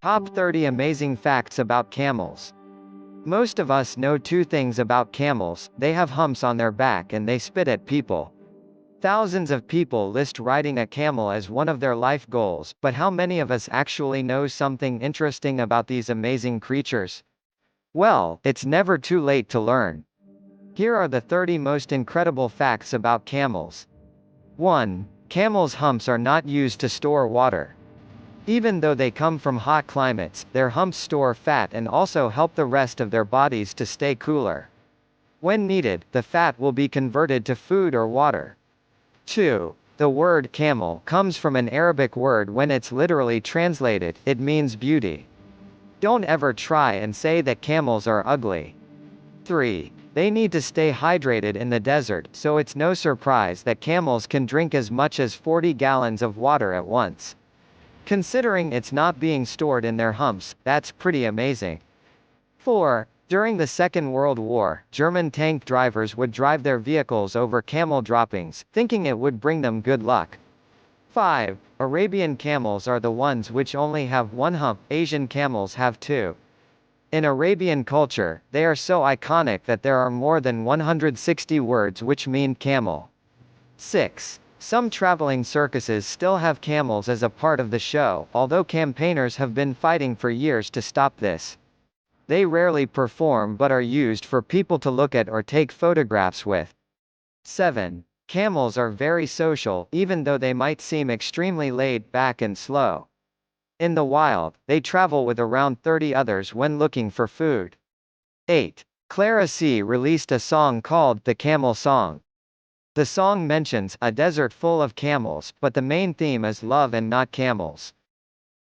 Top 30 amazing facts about camels. Most of us know two things about camels: they have humps on their back and they spit at people. Thousands of people list riding a camel as one of their life goals, but how many of us actually know something interesting about these amazing creatures? Well, it's never too late to learn. Here are the 30 most incredible facts about camels. 1. Camels' humps are not used to store water. Even though they come from hot climates, their humps store fat and also help the rest of their bodies to stay cooler. When needed, the fat will be converted to food or water. 2. The word camel comes from an Arabic word. When it's literally translated, it means beauty. Don't ever try and say that camels are ugly. 3. They need to stay hydrated in the desert, so it's no surprise that camels can drink as much as 40 gallons of water at once. Considering it's not being stored in their humps, that's pretty amazing. 4. During the Second World War, German tank drivers would drive their vehicles over camel droppings, thinking it would bring them good luck. 5. Arabian camels are the ones which only have one hump. Asian camels have two. In Arabian culture, they are so iconic that there are more than 160 words which mean camel. 6. Some traveling circuses still have camels as a part of the show, although campaigners have been fighting for years to stop this. They rarely perform but are used for people to look at or take photographs with. 7. Camels are very social, even though they might seem extremely laid back and slow. In the wild, they travel with around 30 others when looking for food. 8. Clara C. released a song called The Camel Song. The song mentions a desert full of camels, but the main theme is love and not camels.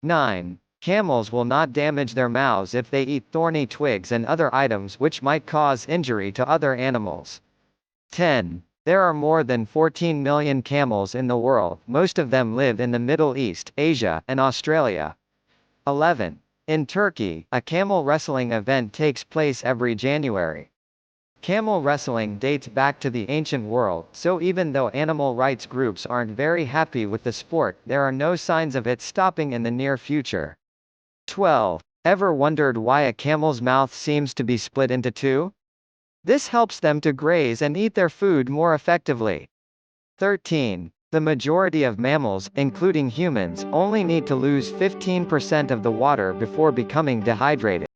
9. Camels will not damage their mouths if they eat thorny twigs and other items which might cause injury to other animals. 10. There are more than 14 million camels in the world. Most of them live in the Middle East, Asia, and Australia. 11. In Turkey, a camel wrestling event takes place every January. Camel wrestling dates back to the ancient world, so even though animal rights groups aren't very happy with the sport, there are no signs of it stopping in the near future. 12. Ever wondered why a camel's mouth seems to be split into two? This helps them to graze and eat their food more effectively. 13. The majority of mammals, including humans, only need to lose 15% of the water before becoming dehydrated.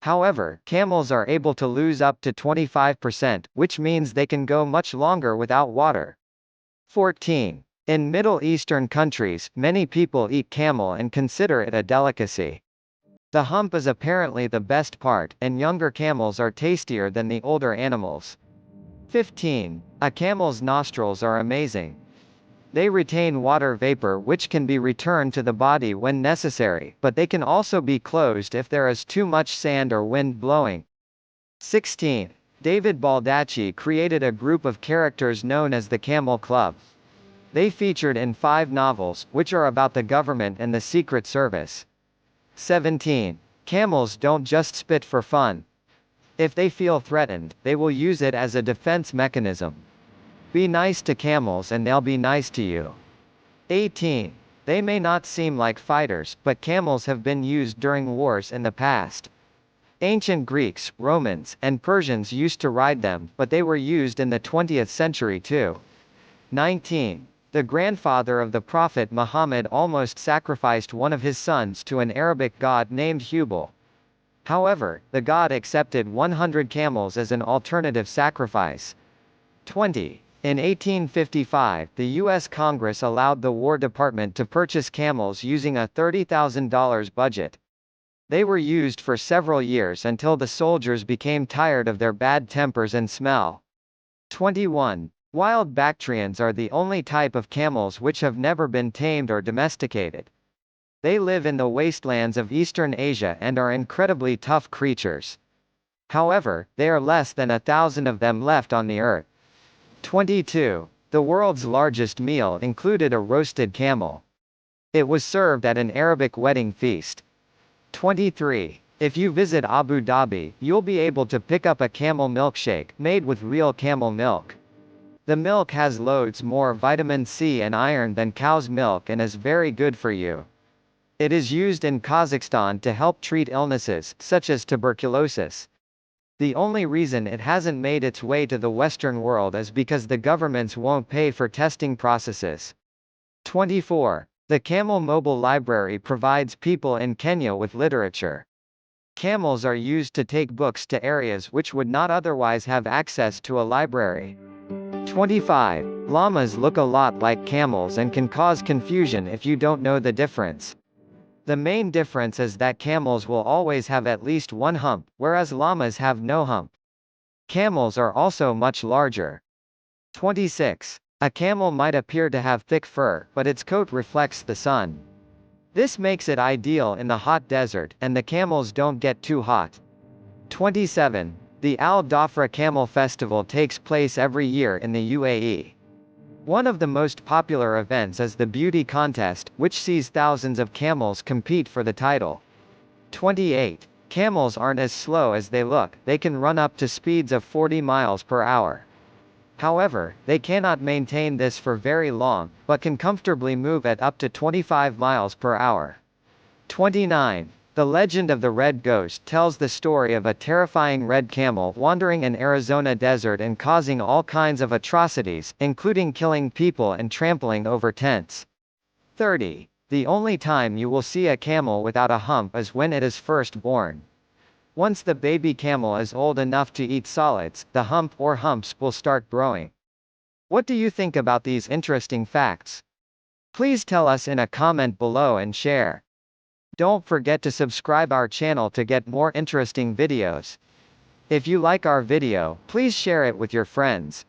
However, camels are able to lose up to 25%, which means they can go much longer without water. 14. In Middle Eastern countries, many people eat camel and consider it a delicacy. The hump is apparently the best part, and younger camels are tastier than the older animals. 15. A camel's nostrils are amazing. They retain water vapor which can be returned to the body when necessary, but they can also be closed if there is too much sand or wind blowing. 16. David Baldacci created a group of characters known as the Camel Club. They featured in 5 novels, which are about the government and the Secret Service. 17. Camels don't just spit for fun. If they feel threatened, they will use it as a defense mechanism. Be nice to camels and they'll be nice to you. 18. They may not seem like fighters, but camels have been used during wars in the past. Ancient Greeks, Romans, and Persians used to ride them, but they were used in the 20th century too. 19. The grandfather of the Prophet Muhammad almost sacrificed one of his sons to an Arabic god named Hubal. However, the god accepted 100 camels as an alternative sacrifice. 20. In 1855, the U.S. Congress allowed the War Department to purchase camels using a $30,000 budget. They were used for several years until the soldiers became tired of their bad tempers and smell. 21. Wild Bactrians are the only type of camels which have never been tamed or domesticated. They live in the wastelands of Eastern Asia and are incredibly tough creatures. However, there are less than 1,000 of them left on the earth. 22. The world's largest meal included a roasted camel. It was served at an Arabic wedding feast. 23. If you visit Abu Dhabi, you'll be able to pick up a camel milkshake, made with real camel milk. The milk has loads more vitamin C and iron than cow's milk and is very good for you. It is used in Kazakhstan to help treat illnesses, such as tuberculosis. The only reason it hasn't made its way to the Western world is because the governments won't pay for testing processes. 24. The Camel Mobile Library provides people in Kenya with literature. Camels are used to take books to areas which would not otherwise have access to a library. 25. Llamas look a lot like camels and can cause confusion if you don't know the difference. The main difference is that camels will always have at least one hump, whereas llamas have no hump. Camels are also much larger. 26. A camel might appear to have thick fur, but its coat reflects the sun. This makes it ideal in the hot desert, and the camels don't get too hot. 27. The Al Dhafra Camel Festival takes place every year in the UAE. One of the most popular events is the beauty contest, which sees thousands of camels compete for the title. 28. Camels aren't as slow as they look, they can run up to speeds of 40 miles per hour. However, they cannot maintain this for very long, but can comfortably move at up to 25 miles per hour. 29. The legend of the Red Ghost tells the story of a terrifying red camel wandering an Arizona desert and causing all kinds of atrocities, including killing people and trampling over tents. 30. The only time you will see a camel without a hump is when it is first born. Once the baby camel is old enough to eat solids, the hump or humps will start growing. What do you think about these interesting facts? Please tell us in a comment below and share. Don't forget to subscribe our channel to get more interesting videos. If you like our video, please share it with your friends.